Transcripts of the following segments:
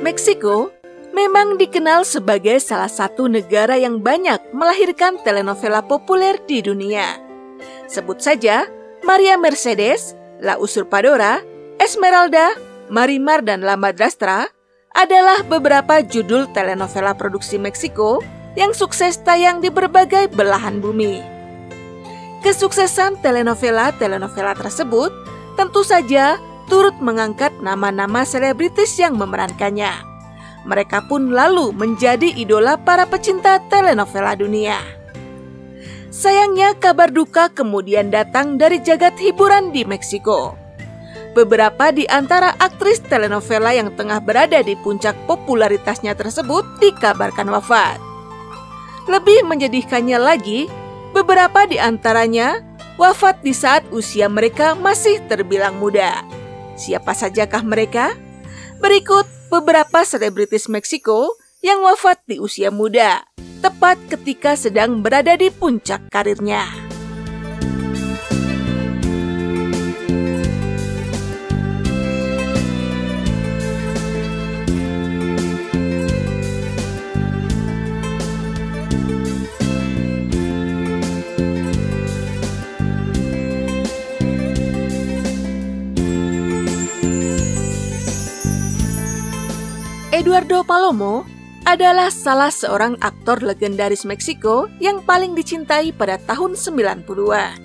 Meksiko memang dikenal sebagai salah satu negara yang banyak melahirkan telenovela populer di dunia. Sebut saja Maria Mercedes, La Usurpadora, Esmeralda, Marimar, dan La Madrastra adalah beberapa judul telenovela produksi Meksiko yang sukses tayang di berbagai belahan bumi. Kesuksesan telenovela tersebut tentu saja turut mengangkat nama-nama selebritis yang memerankannya. Mereka pun lalu menjadi idola para pecinta telenovela dunia. Sayangnya kabar duka kemudian datang dari jagat hiburan di Meksiko. Beberapa di antara aktris telenovela yang tengah berada di puncak popularitasnya tersebut dikabarkan wafat. Lebih menyedihkannya lagi, beberapa di antaranya wafat di saat usia mereka masih terbilang muda. Siapa sajakah mereka? Berikut beberapa selebritis Meksiko yang wafat di usia muda, tepat ketika sedang berada di puncak karirnya. Eduardo Palomo adalah salah seorang aktor legendaris Meksiko yang paling dicintai pada tahun 90-an.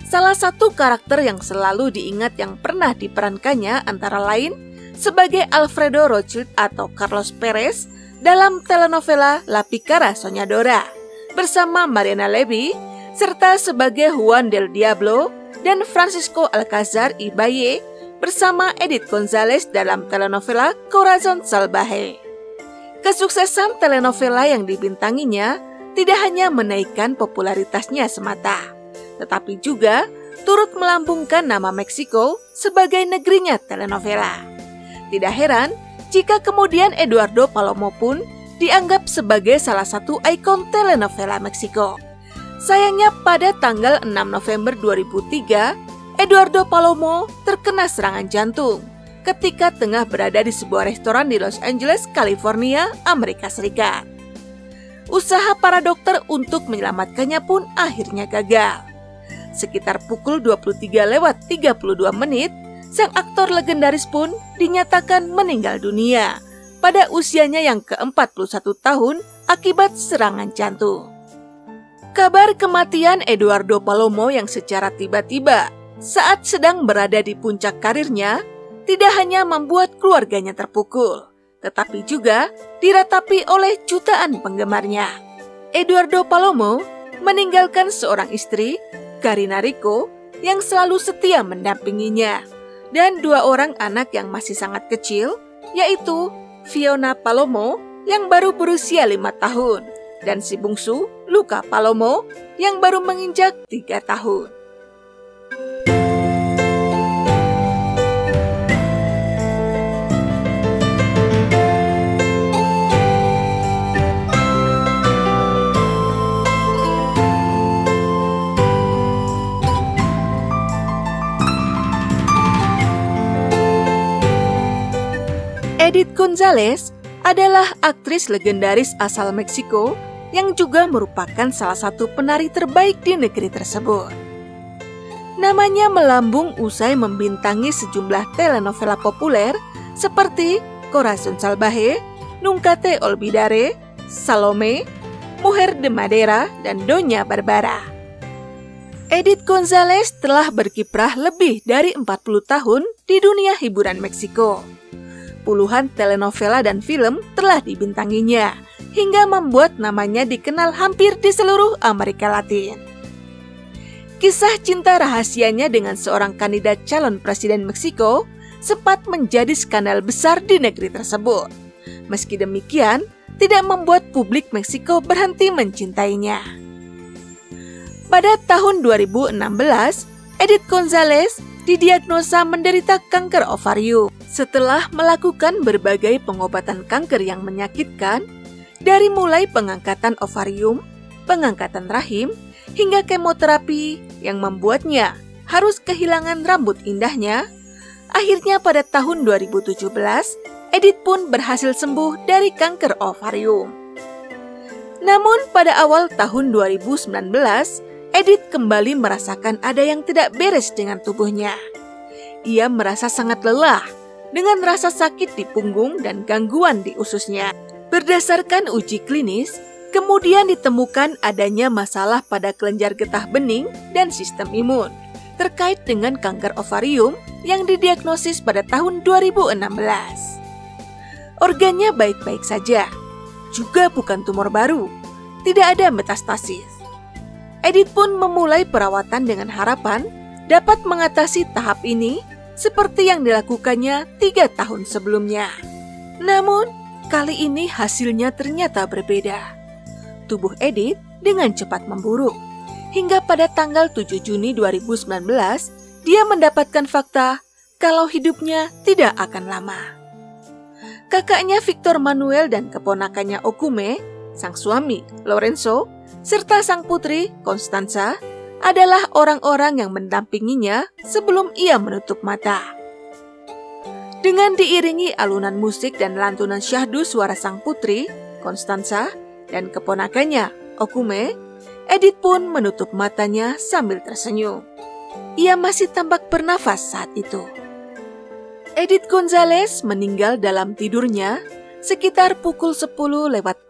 Salah satu karakter yang selalu diingat yang pernah diperankannya antara lain sebagai Alfredo Rothschild atau Carlos Perez dalam telenovela La Pícara Soñadora bersama Mariana Levy, serta sebagai Juan del Diablo dan Francisco Alcázar y Valle bersama Edith González dalam telenovela Corazón Salvaje. Kesuksesan telenovela yang dibintanginya tidak hanya menaikkan popularitasnya semata, tetapi juga turut melambungkan nama Meksiko sebagai negerinya telenovela. Tidak heran jika kemudian Eduardo Palomo pun dianggap sebagai salah satu ikon telenovela Meksiko. Sayangnya pada tanggal 6 November 2003, Eduardo Palomo terkena serangan jantung ketika tengah berada di sebuah restoran di Los Angeles, California, Amerika Serikat. Usaha para dokter untuk menyelamatkannya pun akhirnya gagal. Sekitar pukul 23:32, sang aktor legendaris pun dinyatakan meninggal dunia pada usianya yang ke-41 tahun akibat serangan jantung. Kabar kematian Eduardo Palomo yang secara tiba-tiba saat sedang berada di puncak karirnya tidak hanya membuat keluarganya terpukul, tetapi juga diratapi oleh jutaan penggemarnya. Eduardo Palomo meninggalkan seorang istri, Karina Rico, yang selalu setia mendampinginya, dan 2 orang anak yang masih sangat kecil, yaitu Fiona Palomo yang baru berusia 5 tahun, dan si bungsu, Luca Palomo, yang baru menginjak 3 tahun. Edith González adalah aktris legendaris asal Meksiko yang juga merupakan salah satu penari terbaik di negeri tersebut. Namanya melambung usai membintangi sejumlah telenovela populer seperti Corazón Salvaje, Nunca te olvidaré, Salome, Mujer de Madera, dan Doña Barbara. Edith González telah berkiprah lebih dari 40 tahun di dunia hiburan Meksiko. Puluhan telenovela dan film telah dibintanginya, hingga membuat namanya dikenal hampir di seluruh Amerika Latin. Kisah cinta rahasianya dengan seorang kandidat calon presiden Meksiko sempat menjadi skandal besar di negeri tersebut. Meski demikian, tidak membuat publik Meksiko berhenti mencintainya. Pada tahun 2016, Edith Gonzalez didiagnosa menderita kanker ovarium setelah melakukan berbagai pengobatan kanker yang menyakitkan, dari mulai pengangkatan ovarium, pengangkatan rahim, hingga kemoterapi yang membuatnya harus kehilangan rambut indahnya. Akhirnya pada tahun 2017, Edith pun berhasil sembuh dari kanker ovarium. Namun pada awal tahun 2019, Edith kembali merasakan ada yang tidak beres dengan tubuhnya. Ia merasa sangat lelah dengan rasa sakit di punggung dan gangguan di ususnya. Berdasarkan uji klinis, kemudian ditemukan adanya masalah pada kelenjar getah bening dan sistem imun terkait dengan kanker ovarium yang didiagnosis pada tahun 2016. Organnya baik-baik saja, juga bukan tumor baru, tidak ada metastasis. Edith pun memulai perawatan dengan harapan dapat mengatasi tahap ini seperti yang dilakukannya 3 tahun sebelumnya. Namun, kali ini hasilnya ternyata berbeda. Tubuh Edith dengan cepat memburuk. Hingga pada tanggal 7 Juni 2019, dia mendapatkan fakta kalau hidupnya tidak akan lama. Kakaknya Victor Manuel dan keponakannya Okume, sang suami Lorenzo, serta sang putri Constanza adalah orang-orang yang mendampinginya sebelum ia menutup mata. Dengan diiringi alunan musik dan lantunan syahdu suara sang putri, Constanza, dan keponakannya, Okume, Edith pun menutup matanya sambil tersenyum. Ia masih tampak bernafas saat itu. Edith Gonzalez meninggal dalam tidurnya sekitar pukul 10:47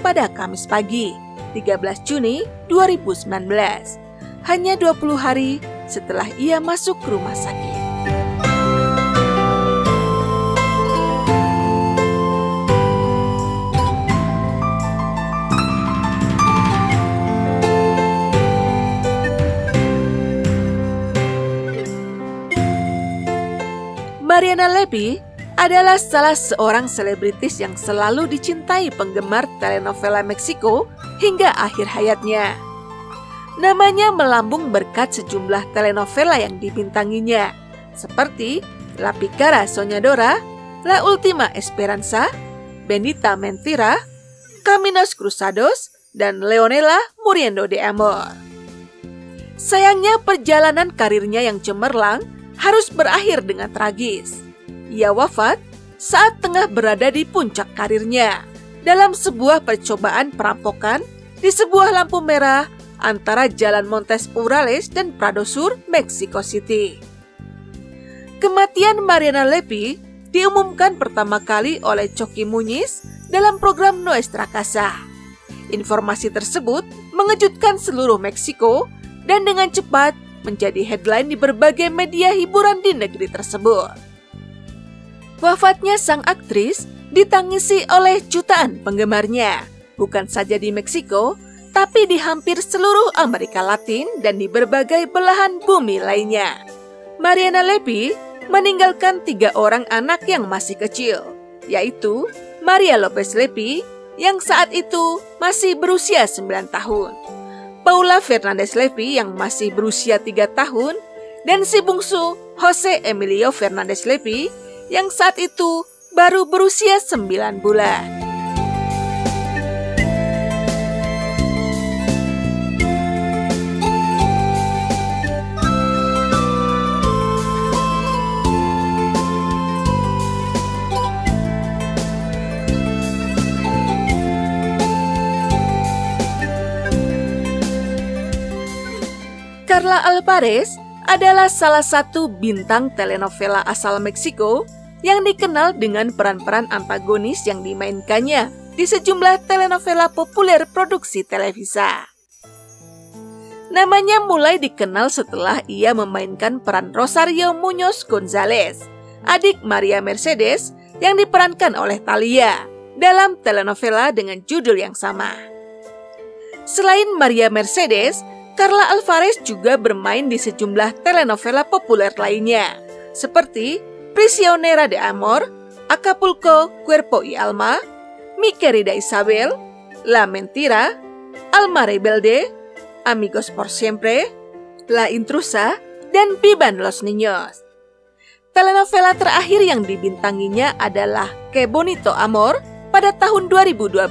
pada Kamis pagi, 13 Juni 2019. Hanya 20 hari setelah ia masuk ke rumah sakit. Mariana Levy adalah salah seorang selebritis yang selalu dicintai penggemar telenovela Meksiko hingga akhir hayatnya. Namanya melambung berkat sejumlah telenovela yang dibintanginya, seperti La Pícara Soñadora, La Última Esperanza, Bendita Mentira, Caminos Cruzados, dan Leonela Muriendo de Amor. Sayangnya perjalanan karirnya yang cemerlang harus berakhir dengan tragis. Ia wafat saat tengah berada di puncak karirnya dalam sebuah percobaan perampokan di sebuah lampu merah antara Jalan Montes Urales dan Prado Sur, Mexico City. Kematian Mariana Levy diumumkan pertama kali oleh Coqui Muñiz dalam program Nuestra Casa. Informasi tersebut mengejutkan seluruh Meksiko dan dengan cepat menjadi headline di berbagai media hiburan di negeri tersebut. Wafatnya sang aktris ditangisi oleh jutaan penggemarnya, bukan saja di Meksiko, tapi di hampir seluruh Amerika Latin dan di berbagai belahan bumi lainnya. Mariana Levy meninggalkan 3 orang anak yang masih kecil, yaitu Maria Lopez Levy yang saat itu masih berusia 9 tahun, Paula Fernandez Levy yang masih berusia 3 tahun, dan si bungsu Jose Emilio Fernandez Levy yang saat itu baru berusia 9 bulan. Carla Alvarez adalah salah satu bintang telenovela asal Meksiko yang dikenal dengan peran-peran antagonis yang dimainkannya di sejumlah telenovela populer produksi Televisa. Namanya mulai dikenal setelah ia memainkan peran Rosario Muñoz González, adik Maria Mercedes yang diperankan oleh Thalia dalam telenovela dengan judul yang sama. Selain Maria Mercedes, Carla Alvarez juga bermain di sejumlah telenovela populer lainnya, seperti Prisionera de Amor, Acapulco, Cuerpo y Alma, Mi Querida Isabel, La Mentira, Alma Rebelde, Amigos por Siempre, La Intrusa, dan Vivan los Niños. Telenovela terakhir yang dibintanginya adalah Que Bonito Amor pada tahun 2012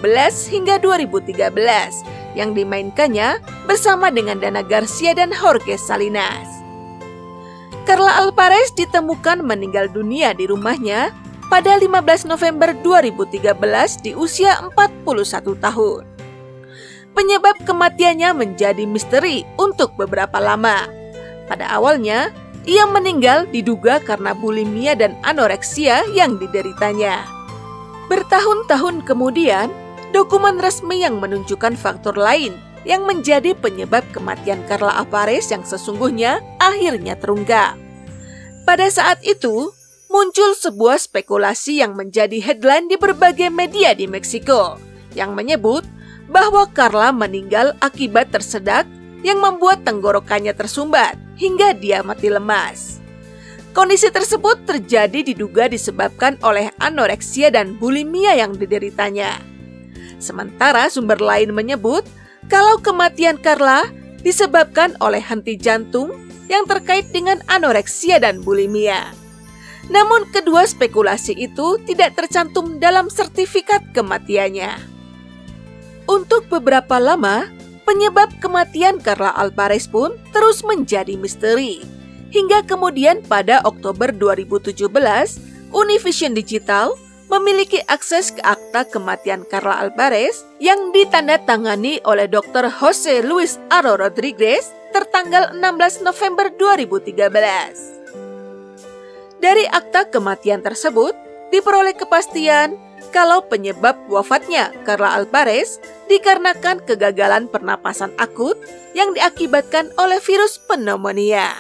hingga 2013 yang dimainkannya bersama dengan Dana Garcia dan Jorge Salinas. Carla Alvarez ditemukan meninggal dunia di rumahnya pada 15 November 2013 di usia 41 tahun. Penyebab kematiannya menjadi misteri untuk beberapa lama. Pada awalnya, ia meninggal diduga karena bulimia dan anoreksia yang dideritanya. Bertahun-tahun kemudian, dokumen resmi yang menunjukkan faktor lain yang menjadi penyebab kematian Carla Alvarez yang sesungguhnya akhirnya terungkap. Pada saat itu, muncul sebuah spekulasi yang menjadi headline di berbagai media di Meksiko yang menyebut bahwa Carla meninggal akibat tersedak yang membuat tenggorokannya tersumbat hingga dia mati lemas. Kondisi tersebut terjadi diduga disebabkan oleh anoreksia dan bulimia yang dideritanya. Sementara sumber lain menyebut kalau kematian Carla disebabkan oleh henti jantung yang terkait dengan anoreksia dan bulimia. Namun kedua spekulasi itu tidak tercantum dalam sertifikat kematiannya. Untuk beberapa lama, penyebab kematian Carla Alvarez pun terus menjadi misteri. Hingga kemudian pada Oktober 2017, Univision Digital memiliki akses ke akta kematian Carla Alvarez yang ditandatangani oleh Dr. Jose Luis Aro Rodriguez tertanggal 16 November 2013. Dari akta kematian tersebut, diperoleh kepastian kalau penyebab wafatnya Carla Alvarez dikarenakan kegagalan pernapasan akut yang diakibatkan oleh virus pneumonia.